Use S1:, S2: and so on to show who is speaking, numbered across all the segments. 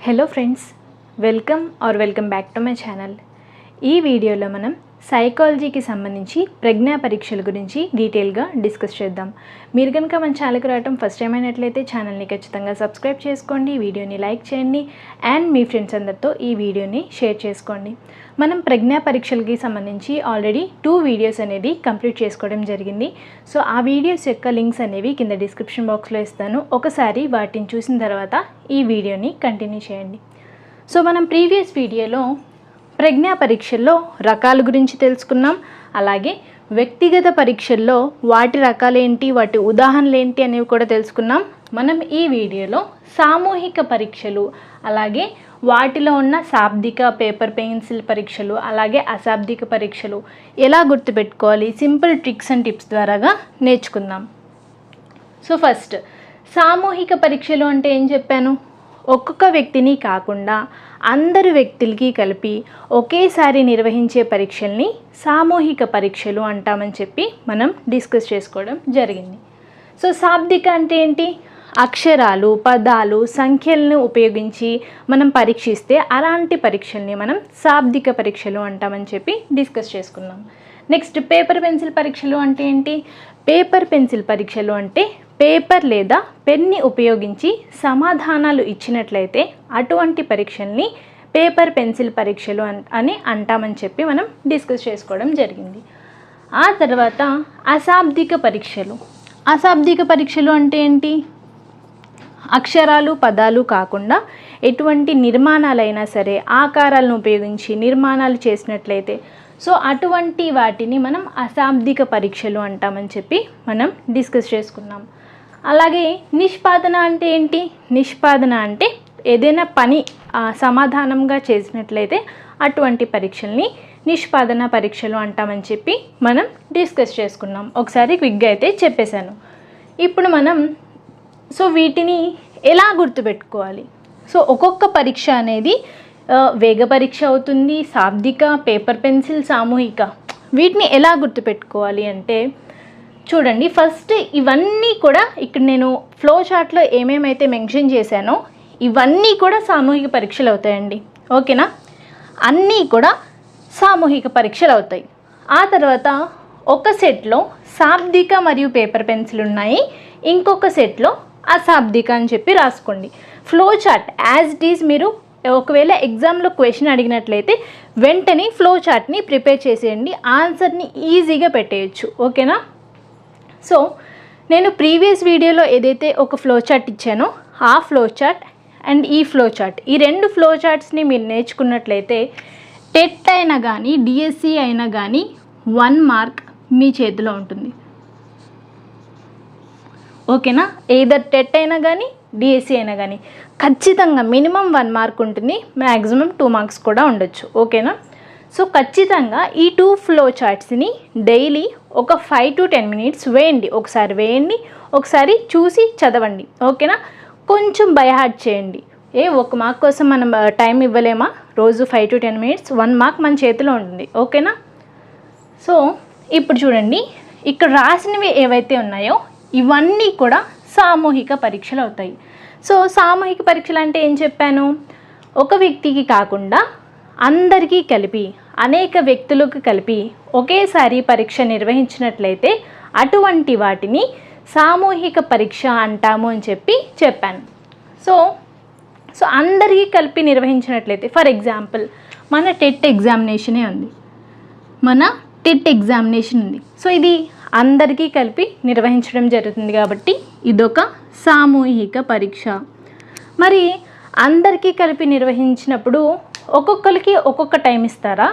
S1: Hello friends, welcome back to my channel. ఈ వీడియోలో మనం సైకాలజీకి సంబంధించి ప్రజ్ఞా పరీక్షల గురించి డీటెయిల్గా డిస్కస్ చేద్దాం. మీరు కనుక మన ఛానల్కి రావడం ఫస్ట్ టైం అయినట్లయితే ఛానల్ని ఖచ్చితంగా సబ్స్క్రైబ్ చేసుకోండి, వీడియోని లైక్ చేయండి అండ్ మీ ఫ్రెండ్స్ అందరితో ఈ వీడియోని షేర్ చేసుకోండి. మనం ప్రజ్ఞా పరీక్షలకి సంబంధించి ఆల్రెడీ 2 వీడియోస్ అనేది కంప్లీట్ చేసుకోవడం జరిగింది. సో ఆ వీడియోస్ యొక్క లింక్స్ అనేవి కింద డిస్క్రిప్షన్ బాక్స్లో ఇస్తాను. ఒకసారి వాటిని చూసిన తర్వాత ఈ వీడియోని కంటిన్యూ చేయండి. సో మనం ప్రీవియస్ వీడియోలో ప్రజ్ఞా పరీక్షల్లో రకాల గురించి తెలుసుకున్నాం. అలాగే వ్యక్తిగత పరీక్షల్లో వాటి రకాలేంటి, వాటి ఉదాహరణలు ఏంటి అనేవి కూడా తెలుసుకున్నాం. మనం ఈ వీడియోలో సామూహిక పరీక్షలు, అలాగే వాటిలో ఉన్న శాబ్దిక పేపర్ పెన్సిల్ పరీక్షలు, అలాగే అశాబ్దిక పరీక్షలు ఎలా గుర్తుపెట్టుకోవాలి, సింపుల్ ట్రిక్స్ అండ్ టిప్స్ ద్వారాగా నేర్చుకుందాం. సో ఫస్ట్ సామూహిక పరీక్షలు అంటే ఏం చెప్పాను? ఒక్కొక్క వ్యక్తిని కాకుండా అందరు వ్యక్తులకి కలిపి ఒకేసారి నిర్వహించే పరీక్షల్ని సామూహిక పరీక్షలు అంటామని చెప్పి మనం డిస్కస్ చేసుకోవడం జరిగింది. సో శాబ్దిక అంటే ఏంటి? అక్షరాలు, పదాలు, సంఖ్యలను ఉపయోగించి మనం పరీక్షిస్తే అలాంటి పరీక్షల్ని మనం శాబ్దిక పరీక్షలు అంటామని చెప్పి డిస్కస్ చేసుకున్నాం. నెక్స్ట్ పేపర్ పెన్సిల్ పరీక్షలు అంటే ఏంటి? పేపర్ పెన్సిల్ పరీక్షలు అంటే పేపర్ లేదా పెన్ని ఉపయోగించి సమాధానాలు ఇచ్చినట్లయితే అటువంటి పరీక్షల్ని పేపర్ పెన్సిల్ పరీక్షలు అని అంటామని చెప్పి మనం డిస్కస్ చేసుకోవడం జరిగింది. ఆ తర్వాత అశాబ్దిక పరీక్షలు. అశాబ్దిక పరీక్షలు అంటే ఏంటి? అక్షరాలు, పదాలు కాకుండా ఎటువంటి నిర్మాణాలైనా సరే ఆకారాలను ఉపయోగించి నిర్మాణాలు చేసినట్లయితే సో అటువంటి వాటిని మనం అశాబ్దిక పరీక్షలు అంటామని చెప్పి మనం డిస్కస్ చేసుకున్నాం. అలాగే నిష్పాదన అంటే ఏంటి? నిష్పాదన అంటే ఏదైనా పని సమాధానంగా చేసినట్లయితే అటువంటి పరీక్షల్ని నిష్పాదన పరీక్షలు అంటామని చెప్పి మనం డిస్కస్ చేసుకున్నాం. ఒకసారి క్విక్గా అయితే చెప్పేశాను. ఇప్పుడు మనం వీటిని ఎలా గుర్తుపెట్టుకోవాలి? సో ఒక్కొక్క పరీక్ష అనేది వేగ పరీక్ష అవుతుంది, శాబ్దిక, పేపర్ పెన్సిల్, సామూహిక. వీటిని ఎలా గుర్తుపెట్టుకోవాలి అంటే చూడండి, ఫస్ట్ ఇవన్నీ కూడా ఇక్కడ నేను ఫ్లో చార్ట్లో ఏమేమైతే మెన్షన్ చేశానో ఇవన్నీ కూడా సామూహిక పరీక్షలు అవుతాయండి. ఓకేనా? అన్నీ కూడా సామూహిక పరీక్షలు అవుతాయి. ఆ తర్వాత ఒక సెట్లో శాబ్దిక మరియు పేపర్ పెన్సిల్ ఉన్నాయి, ఇంకొక సెట్లో అశాబ్దిక అని చెప్పి రాసుకోండి. Flow chart as it is మీరు ఒకవేళ ఎగ్జామ్లో క్వశ్చన్ అడిగినట్లయితే వెంటనే ఫ్లో చార్ట్ని ప్రిపేర్ చేసేయండి, ఆన్సర్ని ఈజీగా పెట్టేయచ్చు. ఓకేనా? సో నేను ప్రీవియస్ వీడియోలో ఏదైతే ఒక ఫ్లో చార్ట్ ఇచ్చానో ఆ ఫ్లో చార్ట్ అండ్ ఈ ఫ్లో చార్ట్, ఈ 2 ఫ్లో చార్ట్స్ని మీరు నేర్చుకున్నట్లయితే టెట్ అయినా కానీ డిఎస్సి అయినా కానీ 1 మార్క్ మీ చేతిలో ఉంటుంది. ఓకేనా? ఏదర్ టెట్ అయినా కానీ డిఎస్సి అయినా కానీ ఖచ్చితంగా మినిమం 1 మార్క్ ఉంటుంది, మ్యాక్సిమం 2 మార్క్స్ కూడా ఉండొచ్చు. ఓకేనా? సో ఖచ్చితంగా ఈ 2 ఫ్లో చార్ట్స్ని డైలీ ఒక 5 to 10 మినిట్స్ వేయండి. ఒకసారి వేయండి, ఒకసారి చూసి చదవండి. ఓకేనా? కొంచెం బైహార్ట్ చేయండి. 1 మార్క్ కోసం మనం టైం ఇవ్వలేమా? రోజు 5 to 10 మినిట్స్, 1 మార్క్ మన చేతిలో ఉంటుంది. ఓకేనా? సో ఇప్పుడు చూడండి, ఇక్కడ రాసినవి ఏవైతే ఉన్నాయో ఇవన్నీ కూడా సామూహిక పరీక్షలు అవుతాయి. సో సామూహిక పరీక్షలు అంటే ఏం చెప్పాను? ఒక వ్యక్తికి కాకుండా అందరికీ కలిపి, అనేక వ్యక్తులకు కలిపి ఒకేసారి పరీక్ష నిర్వహించినట్లయితే అటువంటి వాటిని సామూహిక పరీక్ష అంటాము అని చెప్పాను. సో అందరికీ కలిపి నిర్వహించినట్లయితే ఫర్ ఎగ్జాంపుల్ మన టెట్ ఎగ్జామినేషన్ ఉంది. సో ఇది అందరికీ కలిపి నిర్వహించడం జరుగుతుంది కాబట్టి ఇదొక సామూహిక పరీక్ష. మరి అందరికీ కలిపి నిర్వహించినప్పుడు ఒక్కొక్కరికి ఒక్కొక్క టైం ఇస్తారా?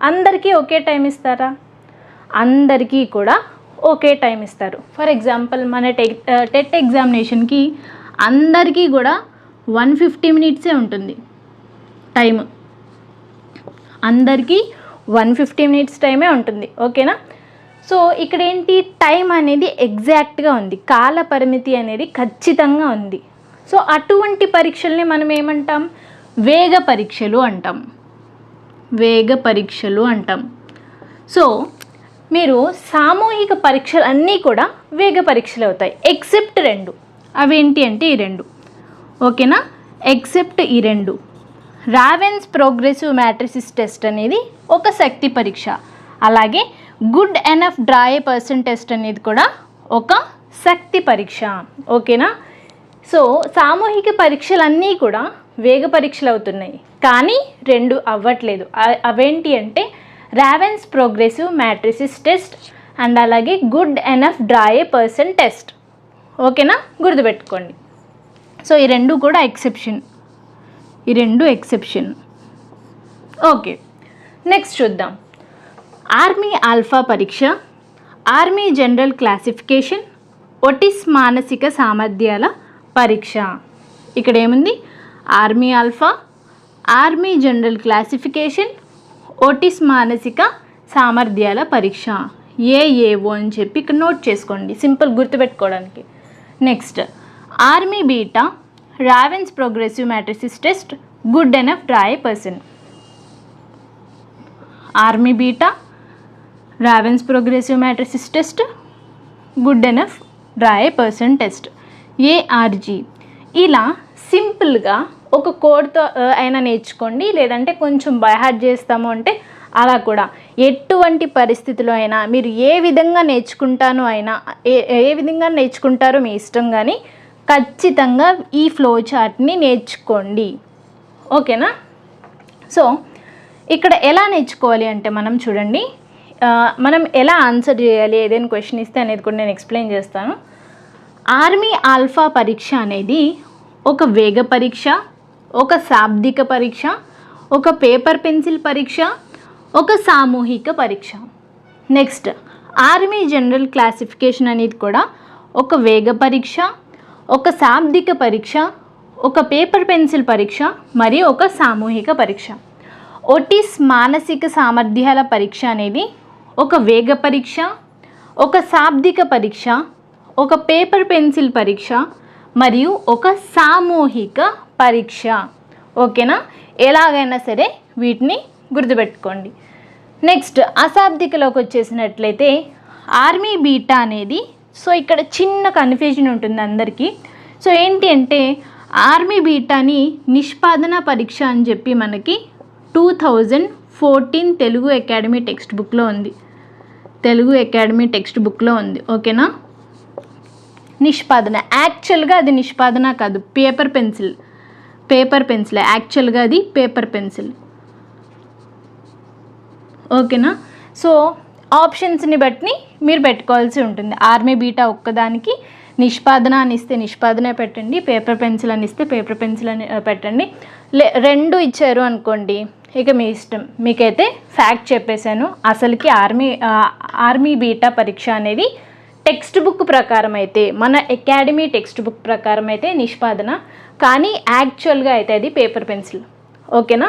S1: అందరికీ ఒకే టైం ఇస్తారా? అందరికీ కూడా ఒకే టైం ఇస్తారు. ఫర్ ఎగ్జాంపుల్ మన టెట్ ఎగ్జామినేషన్కి అందరికీ కూడా 150 మినిట్సే ఉంటుంది టైం. అందరికీ 150 మినిట్స్ టైమే ఉంటుంది. ఓకేనా? సో ఇక్కడ ఏంటి, టైం అనేది ఎగ్జాక్ట్గా ఉంది, కాల పరిమితి అనేది ఖచ్చితంగా ఉంది. సో అటువంటి పరీక్షల్ని మనం ఏమంటాం? వేగ పరీక్షలు అంటాం. సో మీరు సామూహిక పరీక్షలు అన్నీ కూడా వేగ పరీక్షలు అవుతాయి ఎక్సెప్ట్ 2. అవేంటి అంటే ఈ 2. ఓకేనా? ఎక్సెప్ట్ ఈ రెండు. రావెన్స్ ప్రోగ్రెసివ్ మ్యాట్రిసిస్ టెస్ట్ అనేది ఒక శక్తి పరీక్ష, అలాగే Goodenough draw a person test అనేది కూడా ఒక శక్తి పరీక్ష. ఓకేనా? సో సామూహిక పరీక్షలన్నీ కూడా వేగ పరీక్షలు అవుతున్నాయి, కానీ రెండు అవ్వట్లేదు. అవేంటి అంటే Raven's progressive matrices test and అలాగే Goodenough draw a person test. ఓకేనా? గుర్తుపెట్టుకోండి. సో ఈ రెండు కూడా ఎక్సెప్షన్, ఈ రెండు ఎక్సెప్షన్. ఓకే, నెక్స్ట్ చూద్దాం. ఆర్మీ ఆల్ఫా పరీక్ష, ఆర్మీ జనరల్ క్లాసిఫికేషన్, ఒటిస్ మానసిక సామర్థ్యాల పరీక్ష. ఇక్కడ ఏముంది? Army alpha, army general classification, Otis మానసిక సామర్థ్యాల పరీక్ష, ఏఏఓ అని చెప్పి ఇక్కడ నోట్ చేసుకోండి, సింపుల్ గుర్తుపెట్టుకోవడానికి. Next army beta, Raven's progressive matrices test, Goodenough draw a person. Army beta, Raven's progressive matrices test, Goodenough draw a person test, ARG. ఇలా సింపుల్గా ఒక కోడ్తో అయినా నేర్చుకోండి, లేదంటే కొంచెం బైహార్ట్ చేస్తాము అంటే అలా కూడా. ఎటువంటి పరిస్థితిలో అయినా మీరు ఏ విధంగా నేర్చుకుంటానో అయినా ఏ విధంగా నేర్చుకుంటారో మీ ఇష్టం, కానీ ఖచ్చితంగా ఈ ఫ్లో చార్ట్ని నేర్చుకోండి. ఓకేనా? సో ఇక్కడ ఎలా నేర్చుకోవాలి అంటే మనం చూడండి, మనం ఎలా ఆన్సర్ చేయాలి ఏదైనా క్వశ్చన్ ఇస్తే అనేది కూడా నేను ఎక్స్ప్లెయిన్ చేస్తాను. ఆర్మీ ఆల్ఫా పరీక్ష అనేది ఒక వేగ పరీక్ష, ఒక శాబ్దిక పరీక్ష, ఒక పేపర్ పెన్సిల్ పరీక్ష, ఒక సామూహిక పరీక్ష. నెక్స్ట్ ఆర్మీ జనరల్ క్లాసిఫికేషన్ అనేది కూడా ఒక వేగ పరీక్ష, ఒక శాబ్దిక పరీక్ష, ఒక పేపర్ పెన్సిల్ పరీక్ష మరియు ఒక సామూహిక పరీక్ష. ఒటిస్ మానసిక సామర్థ్యాల పరీక్ష అనేది ఒక వేగ పరీక్ష, ఒక శాబ్దిక పరీక్ష, ఒక పేపర్ పెన్సిల్ పరీక్ష మరియు ఒక సామూహిక పరీక్ష. ఓకేనా? ఎలాగైనా సరే వీటిని గుర్తుపెట్టుకోండి. నెక్స్ట్ అశాబ్దికలోకి వచ్చేసినట్లయితే ఆర్మీ బీటా అనేది, సో ఇక్కడ చిన్న కన్ఫ్యూజన్ ఉంటుంది అందరికీ. సో ఏంటి అంటే ఆర్మీ బీటాని నిష్పాదన పరీక్ష అని చెప్పి మనకి 2014 తెలుగు అకాడమీ టెక్స్ట్ బుక్లో ఉంది, తెలుగు అకాడమీ టెక్స్ట్ బుక్లో ఉంది. ఓకేనా? నిష్పాదన, యాక్చువల్గా అది నిష్పాదన కాదు, పేపర్ పెన్సిల్, యాక్చువల్గా అది పేపర్ పెన్సిల్. ఓకేనా? సో ఆప్షన్స్ని బట్టి మీరు పెట్టుకోవాల్సి ఉంటుంది. ఆర్మీ బీటా ఒక్కదానికి నిష్పాదన అని ఇస్తే నిష్పాదనే పెట్టండి, పేపర్ పెన్సిల్ అని ఇస్తే పేపర్ పెన్సిల్ అని పెట్టండి. రెండు ఇచ్చారు అనుకోండి, ఇక మీ ఇష్టం. మీకైతే ఫ్యాక్ట్ చెప్పేశాను. అసలుకి ఆర్మీ బీటా పరీక్ష అనేది టెక్స్ట్ బుక్ ప్రకారం అయితే, మన అకాడమీ టెక్స్ట్ బుక్ ప్రకారం అయితే నిష్పాదన, కానీ యాక్చువల్గా అయితే అది పేపర్ పెన్సిల్. ఓకేనా?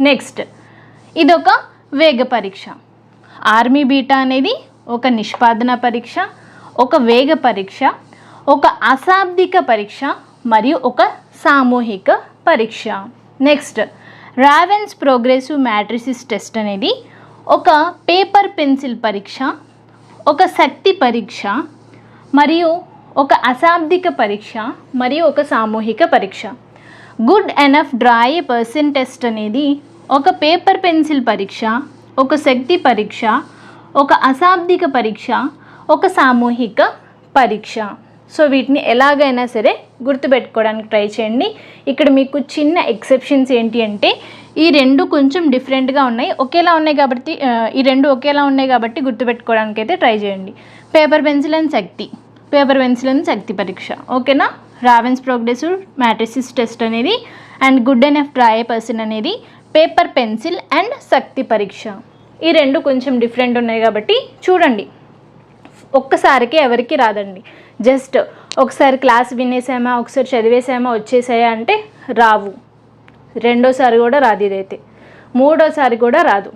S1: నెక్స్ట్ ఇదొక వేగ పరీక్ష. ఆర్మీ బీటా అనేది ఒక నిష్పాదన పరీక్ష, ఒక వేగ పరీక్ష, ఒక అశాబ్దిక పరీక్ష మరియు ఒక సామూహిక పరీక్ష. Next ravens progressive matrices test అనేది ఒక పేపర్ పెన్సిల్ పరీక్ష, ఒక శక్తి పరీక్ష మరియు ఒక అశాబ్దిక పరీక్ష మరియు ఒక సామూహిక పరీక్ష. Good enough draw a person test అనేది ఒక పేపర్ పెన్సిల్ పరీక్ష, ఒక శక్తి పరీక్ష, ఒక అశాబ్దిక పరీక్ష, ఒక సామూహిక పరీక్ష. సో వీటిని ఎలాగైనా సరే గుర్తుపెట్టుకోవడానికి ట్రై చేయండి. ఇక్కడ మీకు చిన్న ఎక్సెప్షన్స్ ఏంటి అంటే ఈ రెండు కొంచెం డిఫరెంట్గా ఉన్నాయి, ఒకేలా ఉన్నాయి కాబట్టి ఈ రెండు ఒకేలా ఉన్నాయి కాబట్టి గుర్తుపెట్టుకోవడానికి అయితే ట్రై చేయండి. పేపర్ పెన్సిల్ అండ్ శక్తి పరీక్ష. ఓకేనా? రావెన్స్ ప్రోగ్రెసివ్ మ్యాట్రిసిస్ టెస్ట్ అనేది and good enough draw a person అనేది పేపర్ పెన్సిల్ అండ్ శక్తి పరీక్ష. ఈ రెండు కొంచెం డిఫరెంట్ ఉన్నాయి కాబట్టి చూడండి. ఒక్కసారికి ఎవరికి రాదండి, జస్ట్ ఒకసారి క్లాస్ వినేసామా, ఒకసారి చదివేసామా, వచ్చేసాయా అంటే రావు. రెండోసారి కూడా రాదు, ఇదైతే మూడోసారి కూడా రాదు.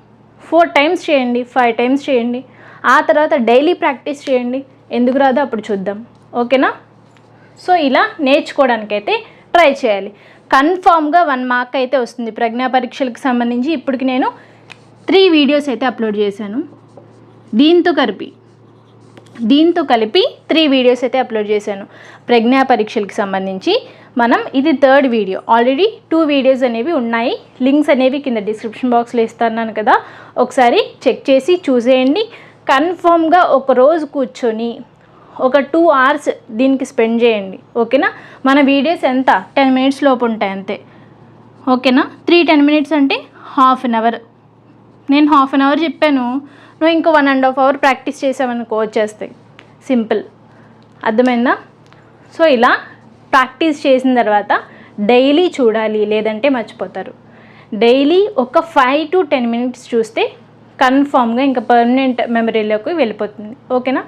S1: 4 times చేయండి, 5 times చేయండి, ఆ తర్వాత డైలీ ప్రాక్టీస్ చేయండి. ఎందుకు రాదో అప్పుడు చూద్దాం. ఓకేనా? సో ఇలా నేర్చుకోవడానికైతే ట్రై చేయాలి. కన్ఫామ్గా 1 mark అయితే వస్తుంది. ప్రజ్ఞా పరీక్షలకు సంబంధించి ఇప్పటికి నేను 3 videos అయితే అప్లోడ్ చేశాను. దీంతో కలిపి దీంతో కలిపి 3 వీడియోస్ అయితే అప్లోడ్ చేశాను ప్రజ్ఞా పరీక్షలకి సంబంధించి. మనం ఇది 3rd వీడియో. ఆల్రెడీ 2 వీడియోస్ అనేవి ఉన్నాయి. లింక్స్ అనేవి కింద డిస్క్రిప్షన్ బాక్స్లో ఇస్తున్నాను కదా, ఒకసారి చెక్ చేసి చూసేయండి. కన్ఫామ్గా ఒక రోజు కూర్చొని ఒక 2 అవర్స్ దీనికి స్పెండ్ చేయండి, ఓకేనా. మన వీడియోస్ ఎంత 10 మినిట్స్ లోపు ఉంటాయి అంతే, ఓకేనా. 10 మినిట్స్ అంటే హాఫ్ అన్ అవర్. నేను హాఫ్ అన్ అవర్ చెప్పాను, నువ్వు ఇంకో 1.5 అవర్ ప్రాక్టీస్ చేసావనుకో వచ్చేస్తాయి. సింపుల్, అర్థమైందా. సో ఇలా ప్రాక్టీస్ చేసిన తర్వాత డైలీ చూడాలి, లేదంటే మర్చిపోతారు. డైలీ ఒక 5 to 10 మినిట్స్ చూస్తే కన్ఫామ్గా ఇంకా పర్మనెంట్ మెమరీలోకి వెళ్ళిపోతుంది, ఓకేనా.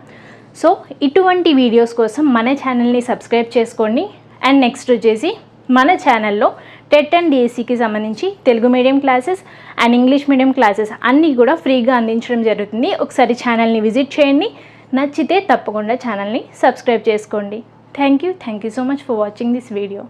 S1: సో ఇటువంటి వీడియోస్ కోసం మన ఛానల్ని సబ్స్క్రైబ్ చేసుకోండి. అండ్ నెక్స్ట్ వచ్చేసి మన ఛానల్లో టెట్ అండ్ డిఎస్సికి సంబంధించి Telugu medium classes and English medium classes అన్నీ కూడా ఫ్రీగా అందించడం జరుగుతుంది. ఒకసారి ఛానల్ని విజిట్ చేయండి, నచ్చితే తప్పకుండా ఛానల్ని సబ్స్క్రైబ్ చేసుకోండి. Thank you so much for watching this video.